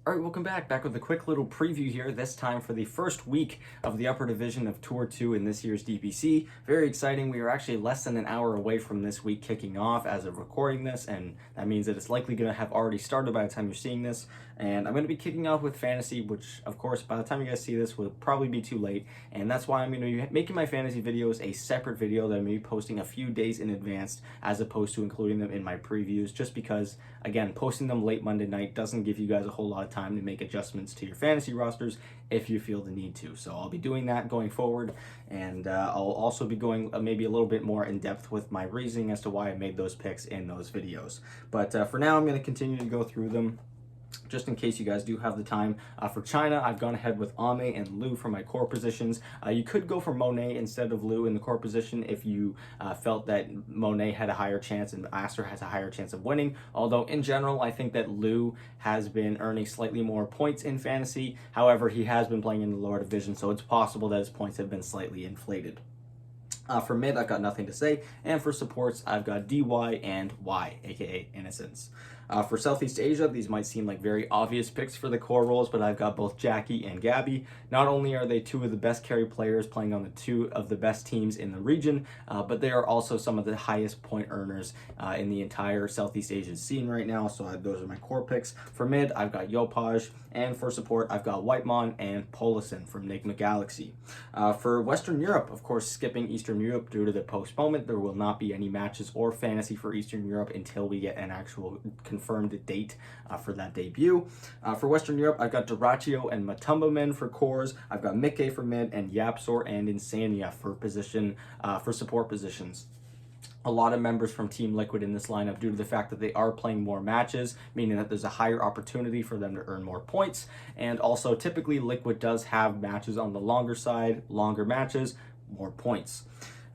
All right, welcome back with a quick little preview here, this time for the first week of the upper division of Tour 2 in this year's DPC. Very exciting. We are actually less than an hour away from this week kicking off as of recording this, and that means that it's likely going to have already started by the time you're seeing this. And I'm going to be kicking off with fantasy, which, of course, by the time you guys see this, will probably be too late. And that's why I'm going to be making my fantasy videos a separate video that I'm going to be posting a few days in advance, as opposed to including them in my previews, just because, again, posting them late Monday night doesn't give you guys a whole lot of time to make adjustments to your fantasy rosters if you feel the need to. So I'll be doing that going forward, and I'll also be going maybe a little bit more in depth with my reasoning as to why I made those picks in those videos. But for now, I'm going to continue to go through them just in case you guys do have the time. For China, I've gone ahead with Ame and Liu for my core positions. You could go for Monet instead of Liu in the core position if you felt that Monet had a higher chance and Aster has a higher chance of winning. Although in general, I think that Liu has been earning slightly more points in fantasy. However, he has been playing in the lower division, so it's possible that his points have been slightly inflated. For mid, I've got nothing to say, and for supports, I've got DY and Y, aka Innocence. For Southeast Asia, these might seem like very obvious picks for the core roles, but I've got both Jackie and Gabby. Not only are they two of the best carry players playing on the two of the best teams in the region, but they are also some of the highest point earners in the entire Southeast Asian scene right now, so those are my core picks. For mid, I've got Yopaj, and for support, I've got Whitemon and Polison from Enigma Galaxy. For Western Europe, of course, skipping Eastern Europe due to the postponement, there will not be any matches or fantasy for Eastern Europe until we get an actual confirmed date for that debut. For Western Europe, I've got Duraccio and Matumba Men for cores. I've got Mickey for mid, and Yapsor and Insania for support positions. A lot of members from Team Liquid in this lineup due to the fact that they are playing more matches, meaning that there's a higher opportunity for them to earn more points. And also, typically, Liquid does have matches on the longer side, longer matches, more points.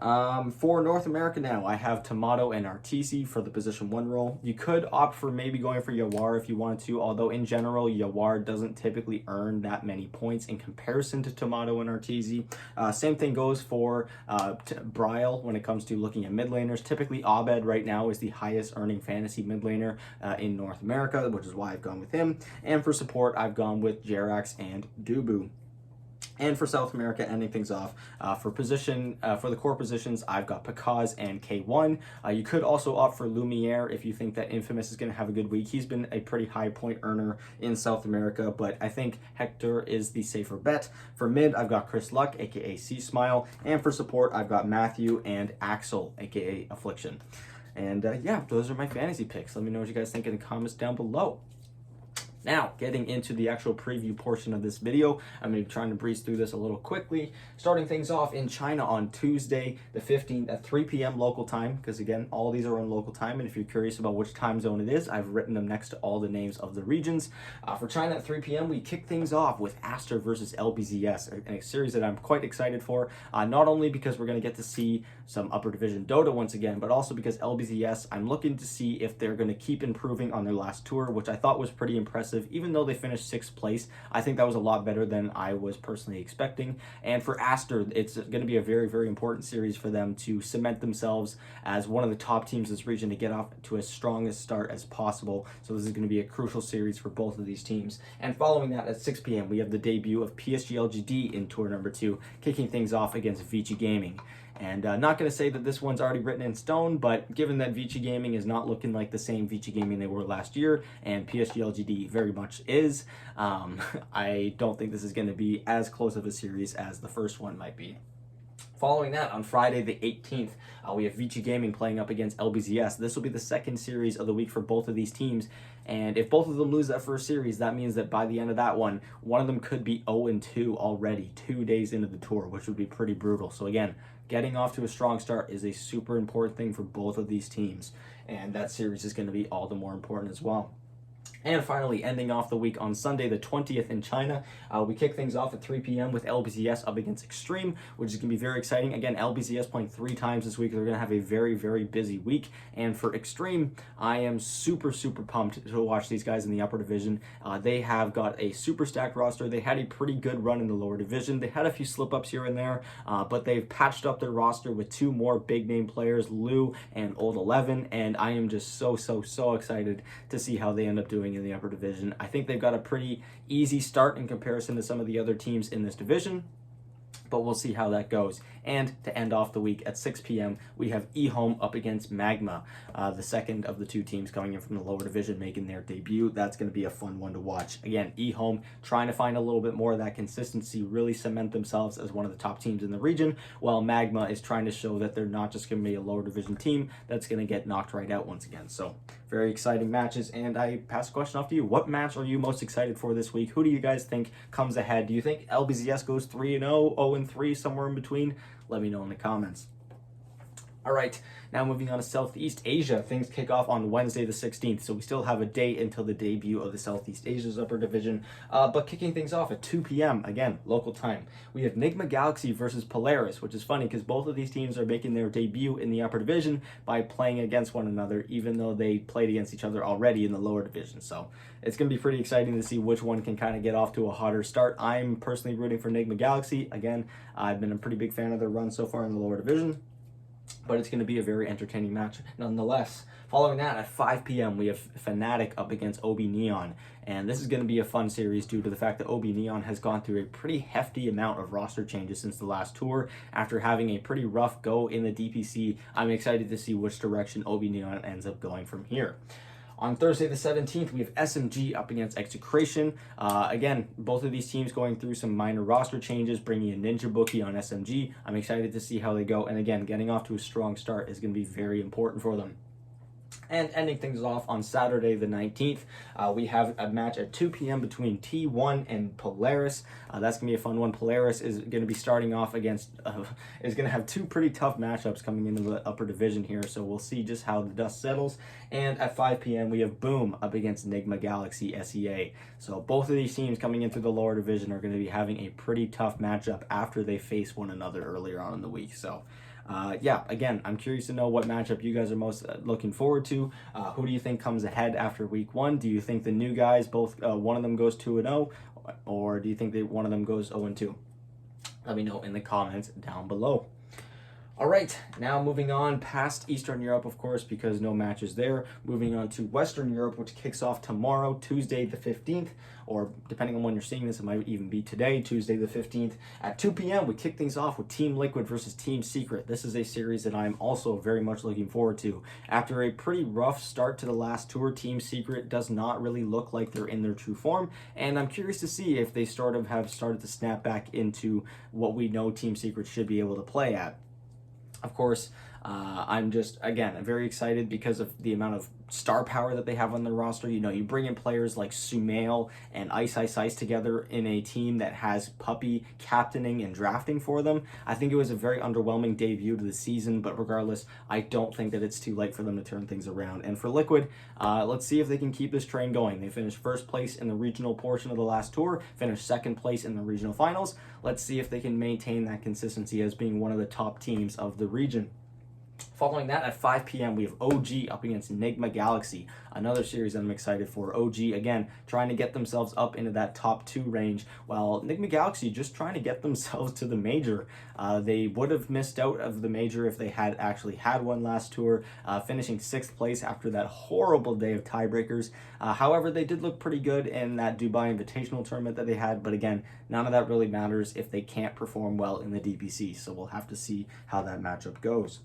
For North America now, I have Tomato and Arteezy for the position 1 role. You could opt for maybe going for Yawar if you wanted to, although in general, Yawar doesn't typically earn that many points in comparison to Tomato and Arteezy. Same thing goes for Bryle when it comes to looking at mid laners. Typically, Abed right now is the highest earning fantasy mid laner in North America, which is why I've gone with him. And for support, I've gone with Jerax and Dubu. And for South America, ending things off, for the core positions, I've got Pakaz and K1. You could also opt for Lumiere if you think that Infamous is going to have a good week. He's been a pretty high point earner in South America, but I think Hector is the safer bet. For mid, I've got Chris Luck, aka C-Smile, and for support, I've got Matthew and Axel, aka Affliction. And yeah, those are my fantasy picks. Let me know what you guys think in the comments down below. Now, getting into the actual preview portion of this video, I'm going to be trying to breeze through this a little quickly. Starting things off in China on Tuesday, the 15th at 3 p.m. local time, because again, all of these are on local time, and if you're curious about which time zone it is, I've written them next to all the names of the regions. For China at 3 p.m., we kick things off with Aster versus LBZS, a series that I'm quite excited for, not only because we're going to get to see some upper division Dota once again, but also because LBZS, I'm looking to see if they're going to keep improving on their last tour, which I thought was pretty impressive. Even though they finished 6th place, I think that was a lot better than I was personally expecting. And for Aster, it's going to be a very, very important series for them to cement themselves as one of the top teams in this region to get off to as strong a start as possible. So this is going to be a crucial series for both of these teams. And following that at 6 p.m., we have the debut of PSG.LGD in Tour number 2, kicking things off against Vici Gaming. And not going to say that this one's already written in stone, but given that Vici Gaming is not looking like the same Vici Gaming they were last year, and PSG.LGD very much is, I don't think this is going to be as close of a series as the first one might be. Following that, on Friday the 18th, we have Vici Gaming playing up against LBZS. This will be the second series of the week for both of these teams, and if both of them lose that first series, that means that by the end of that one of them could be 0-2 already, 2 days into the tour, which would be pretty brutal. So again, getting off to a strong start is a super important thing for both of these teams, and that series is going to be all the more important as well. And finally, ending off the week on Sunday, the 20th in China, we kick things off at 3 p.m. with LBZS up against Extreme, which is going to be very exciting. Again, LBZS playing 3 times this week. They're going to have a very, very busy week. And for Extreme, I am super, super pumped to watch these guys in the upper division. They have got a super stacked roster. They had a pretty good run in the lower division. They had a few slip-ups here and there, but they've patched up their roster with 2 more big-name players, Lou and Old 11, and I am just so excited to see how they end up doing coming in the upper division. I think they've got a pretty easy start in comparison to some of the other teams in this division, but we'll see how that goes. And to end off the week at 6 p.m., we have eHome up against Magma, the second of the two teams coming in from the lower division making their debut. That's going to be a fun one to watch. Again, eHome trying to find a little bit more of that consistency, really cement themselves as one of the top teams in the region, while Magma is trying to show that they're not just going to be a lower division team that's going to get knocked right out once again. So very exciting matches, and I pass the question off to you. What match are you most excited for this week? Who do you guys think comes ahead? Do you think LBZS goes 3-0, 0-3, somewhere in between? Let me know in the comments. All right, now moving on to Southeast Asia. Things kick off on Wednesday the 16th, so we still have a day until the debut of the Southeast Asia's upper division. But kicking things off at 2 p.m., again, local time, we have Nigma Galaxy versus Polaris, which is funny because both of these teams are making their debut in the upper division by playing against one another, even though they played against each other already in the lower division. So it's going to be pretty exciting to see which one can kind of get off to a hotter start. I'm personally rooting for Nigma Galaxy. Again, I've been a pretty big fan of their run so far in the lower division, but it's going to be a very entertaining match nonetheless. Following that, at 5 p.m., we have Fnatic up against OB.Neon, and this is going to be a fun series due to the fact that OB.Neon has gone through a pretty hefty amount of roster changes since the last tour. After having a pretty rough go in the DPC, I'm excited to see which direction OB.Neon ends up going from here. On Thursday the 17th, we have SMG up against Execration. Again, both of these teams going through some minor roster changes, bringing in Ninja Bookie on SMG. I'm excited to see how they go. And again, getting off to a strong start is going to be very important for them. And ending things off on Saturday the 19th, we have a match at 2 p.m. between T1 and Polaris. That's going to be a fun one. Polaris is going to be starting off against, is going to have two pretty tough matchups coming into the upper division here, so we'll see just how the dust settles. And at 5 p.m. we have Boom up against Nigma Galaxy SEA. So both of these teams coming in through the lower division are going to be having a pretty tough matchup after they face one another earlier on in the week. So yeah, again, I'm curious to know what matchup you guys are most looking forward to. Who do you think comes ahead after week one? Do you think the new guys, both one of them goes 2-0, or do you think that one of them goes 0-2? Let me know in the comments down below. All right, now moving on past Eastern Europe, of course, because no matches there. Moving on to Western Europe, which kicks off tomorrow, Tuesday the 15th, or depending on when you're seeing this, it might even be today, Tuesday the 15th. At 2 p.m., we kick things off with Team Liquid versus Team Secret. This is a series that I'm also very much looking forward to. After a pretty rough start to the last tour, Team Secret does not really look like they're in their true form, and I'm curious to see if they have started to snap back into what we know Team Secret should be able to play at. Of course, I'm just, again, I'm very excited because of the amount of star power that they have on their roster. You know, you bring in players like Sumail and Ice Ice Ice together in a team that has Puppy captaining and drafting for them. I think it was a very underwhelming debut to the season, but regardless, I don't think that it's too late for them to turn things around. And for Liquid, let's see if they can keep this train going. They finished first place in the regional portion of the last tour, finished second place in the regional finals. Let's see if they can maintain that consistency as being one of the top teams of the region. Following that, at 5 p.m., we have OG up against Nigma Galaxy, another series that I'm excited for. OG, again, trying to get themselves up into that top 2 range, while Nigma Galaxy just trying to get themselves to the major. They would have missed out of the major if they had actually had one last tour, finishing 6th place after that horrible day of tiebreakers. However, they did look pretty good in that Dubai Invitational tournament that they had, but again, none of that really matters if they can't perform well in the DPC, so we'll have to see how that matchup goes.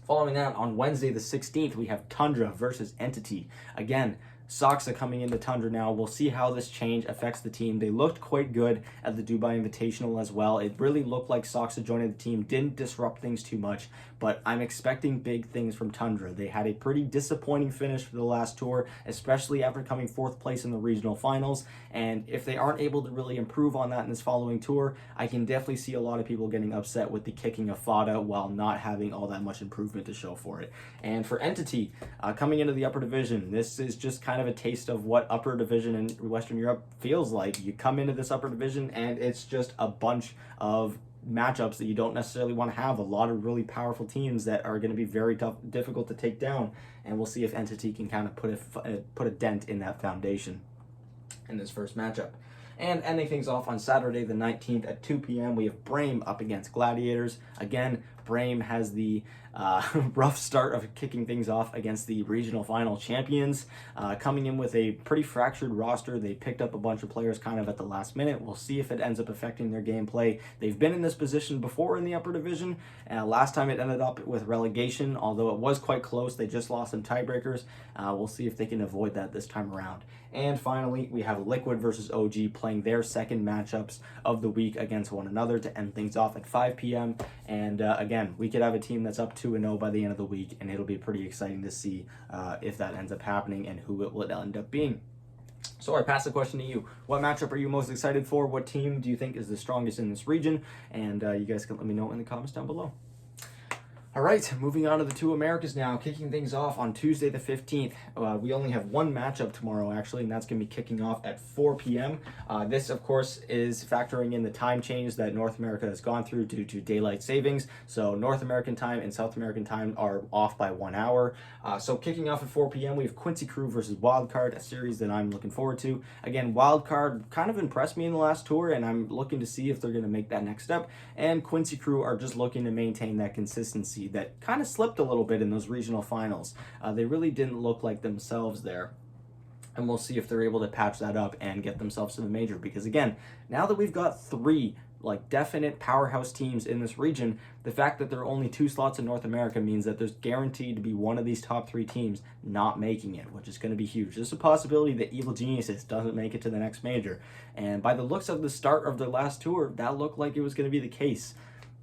Following that, on Wednesday the 16th, we have Tundra versus Entity. Again, Soxa coming into Tundra now. We'll see how this change affects the team. They looked quite good at the Dubai Invitational as well. It really looked like Soxa joining the team didn't disrupt things too much, but I'm expecting big things from Tundra. They had a pretty disappointing finish for the last tour, especially after coming 4th place in the regional finals, and if they aren't able to really improve on that in this following tour, I can definitely see a lot of people getting upset with the kicking of Fada while not having all that much improvement to show for it. And for Entity, coming into the upper division, this is just kind of a taste of what upper division in Western Europe feels like. You come into this upper division and it's just a bunch of matchups that you don't necessarily want to have. A lot of really powerful teams that are going to be very difficult to take down, and we'll see if Entity can kind of put a dent in that foundation in this first matchup. And ending things off on Saturday the 19th at 2 p.m., we have Brame up against Gladiators. Again, Brame has the rough start of kicking things off against the regional final champions, coming in with a pretty fractured roster. They picked up a bunch of players kind of at the last minute. We'll see if it ends up affecting their gameplay. They've been in this position before in the upper division. Last time it ended up with relegation, although it was quite close. They just lost some tiebreakers. We'll see if they can avoid that this time around. And finally, we have Liquid versus OG playing their second matchups of the week against one another to end things off at 5 p.m. And again, we could have a team that's up 2-0 by the end of the week, and it'll be pretty exciting to see if that ends up happening and who it will end up being. So I pass the question to you. What matchup are you most excited for? What team do you think is the strongest in this region? And you guys can let me know in the comments down below. All right, moving on to the two Americas now, kicking things off on Tuesday the 15th. We only have one matchup tomorrow, actually, and that's going to be kicking off at 4 p.m. This, of course, is factoring in the time change that North America has gone through due to daylight savings. So North American time and South American time are off by 1 hour. So kicking off at 4 p.m., we have Quincy Crew versus Wildcard, a series that I'm looking forward to. Again, Wildcard kind of impressed me in the last tour, and I'm looking to see if they're going to make that next step. And Quincy Crew are just looking to maintain that consistency that kind of slipped a little bit in those regional finals. They really didn't look like themselves there. And we'll see if they're able to patch that up and get themselves to the major. Because again, now that we've got three definite powerhouse teams in this region, the fact that there are only 2 slots in North America means that there's guaranteed to be one of these top 3 teams not making it, which is going to be huge. There's a possibility that Evil Geniuses doesn't make it to the next major. And by the looks of the start of their last tour, that looked like it was going to be the case.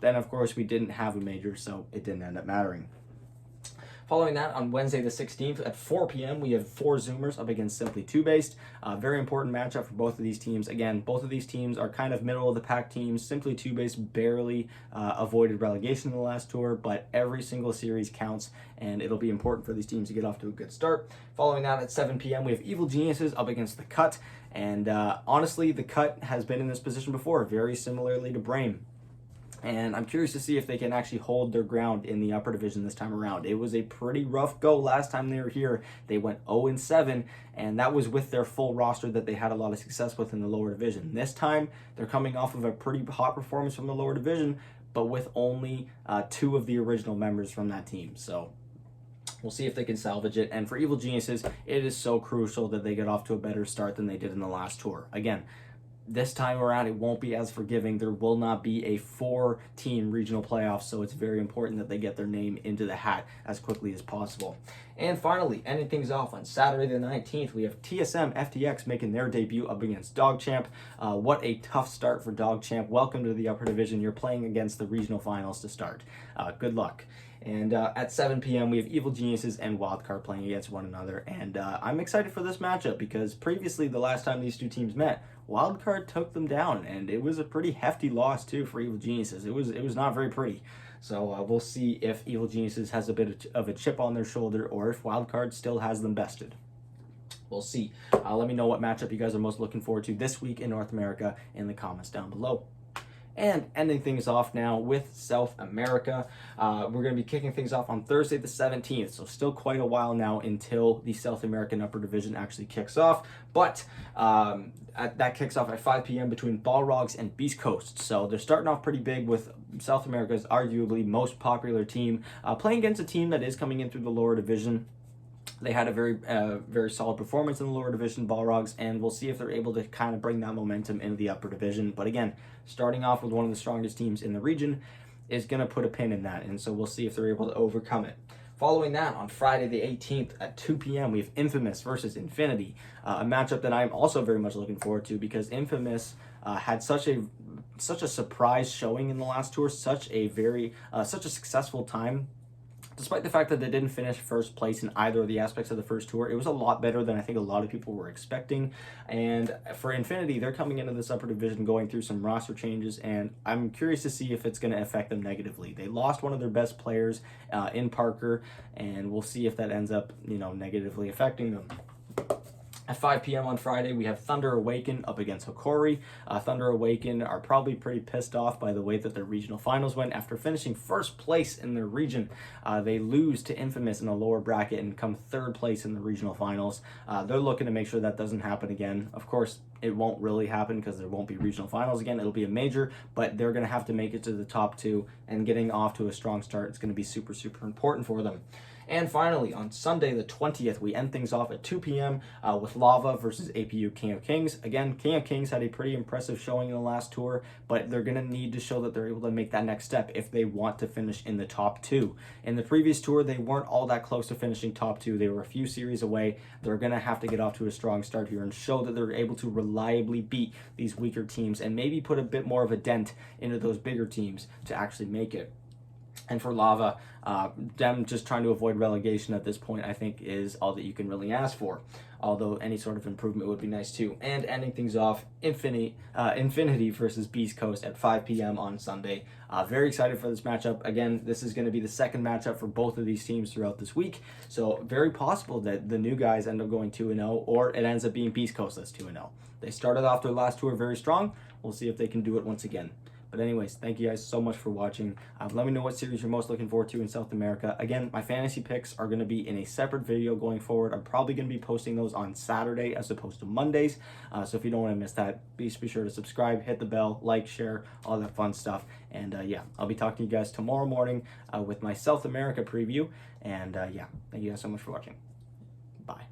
Then, of course, we didn't have a major, so it didn't end up mattering. Following that, on Wednesday the 16th at 4 p.m., we have 4 Zoomers up against Simply 2Based. Very important matchup for both of these teams. Again, both of these teams are kind of middle-of-the-pack teams. Simply 2Based barely avoided relegation in the last tour, but every single series counts, and it'll be important for these teams to get off to a good start. Following that, at 7 p.m., we have Evil Geniuses up against The Cut. And honestly, The Cut has been in this position before, very similarly to Brame. And I'm curious to see if they can actually hold their ground in the upper division this time around. It was a pretty rough go last time they were here. They went 0-7, and that was with their full roster that they had a lot of success with in the lower division. This time, they're coming off of a pretty hot performance from the lower division, but with only 2 of the original members from that team. So we'll see if they can salvage it. And for Evil Geniuses, it is so crucial that they get off to a better start than they did in the last tour. Again, this time around, it won't be as forgiving. There will not be a 4-team regional playoff, so it's very important that they get their name into the hat as quickly as possible. And finally, ending things off on Saturday the 19th, we have TSM FTX making their debut up against DogChamp. What a tough start for DogChamp. Welcome to the upper division. You're playing against the regional finals to start. Good luck. And at 7 p.m., we have Evil Geniuses and Wildcard playing against one another. And I'm excited for this matchup because previously, the last time these two teams met, Wildcard took them down, and it was a pretty hefty loss, too, for Evil Geniuses. It was not very pretty. So we'll see if Evil Geniuses has a bit of a chip on their shoulder or if Wildcard still has them bested. We'll see. Let me know what matchup you guys are most looking forward to this week in North America in the comments down below. And ending things off now with South America. We're going to be kicking things off on Thursday the 17th, so still quite a while now until the South American Upper Division actually kicks off. But that kicks off at 5 p.m. between Balrogs and Beast Coast. So they're starting off pretty big with South America's arguably most popular team playing against a team that is coming in through the lower division. They had a very solid performance in the lower division, Balrogs, and we'll see if they're able to kind of bring that momentum into the upper division. But again, starting off with one of the strongest teams in the region is going to put a pin in that, and so we'll see if they're able to overcome it. Following that, on Friday the 18th at 2 p.m., we have Infamous versus Infinity, a matchup that I'm also very much looking forward to because Infamous had such a surprise showing in the last tour, such a successful time. Despite the fact that they didn't finish first place in either of the aspects of the first tour, it was a lot better than I think a lot of people were expecting. And for Infinity, they're coming into this upper division going through some roster changes, and I'm curious to see if it's going to affect them negatively. They lost one of their best players in Parker, and we'll see if that ends up, negatively affecting them. At 5 p.m. on Friday, we have Thunder Awaken up against Hokori. Thunder Awaken are probably pretty pissed off by the way that their regional finals went. After finishing first place in their region, they lose to Infamous in the lower bracket and come third place in the regional finals. They're looking to make sure that doesn't happen again. Of course, it won't really happen because there won't be regional finals again. It'll be a major, but they're going to have to make it to the top 2, and getting off to a strong start, it's going to be super, super important for them. And finally, on Sunday the 20th, we end things off at 2 p.m. With Lava versus APU King of Kings. Again, King of Kings had a pretty impressive showing in the last tour, but they're going to need to show that they're able to make that next step if they want to finish in the top 2. In the previous tour, they weren't all that close to finishing top 2. They were a few series away. They're going to have to get off to a strong start here and show that they're able to reliably beat these weaker teams and maybe put a bit more of a dent into those bigger teams to actually make it. And for Lava, them just trying to avoid relegation at this point, I think, is all that you can really ask for. Although any sort of improvement would be nice too. And ending things off, Infinity versus Beast Coast at 5 p.m. on Sunday. Very excited for this matchup. Again, this is going to be the second matchup for both of these teams throughout this week. So very possible that the new guys end up going 2-0, or it ends up being Beast Coast that's 2-0. They started off their last tour very strong. We'll see if they can do it once again. But anyways, thank you guys so much for watching. Let me know what series you're most looking forward to in South America. Again, my fantasy picks are going to be in a separate video going forward. I'm probably going to be posting those on Saturday as opposed to Mondays. So if you don't want to miss that, please be sure to subscribe, hit the bell, like, share, all that fun stuff. And yeah, I'll be talking to you guys tomorrow morning with my South America preview. And yeah, thank you guys so much for watching. Bye.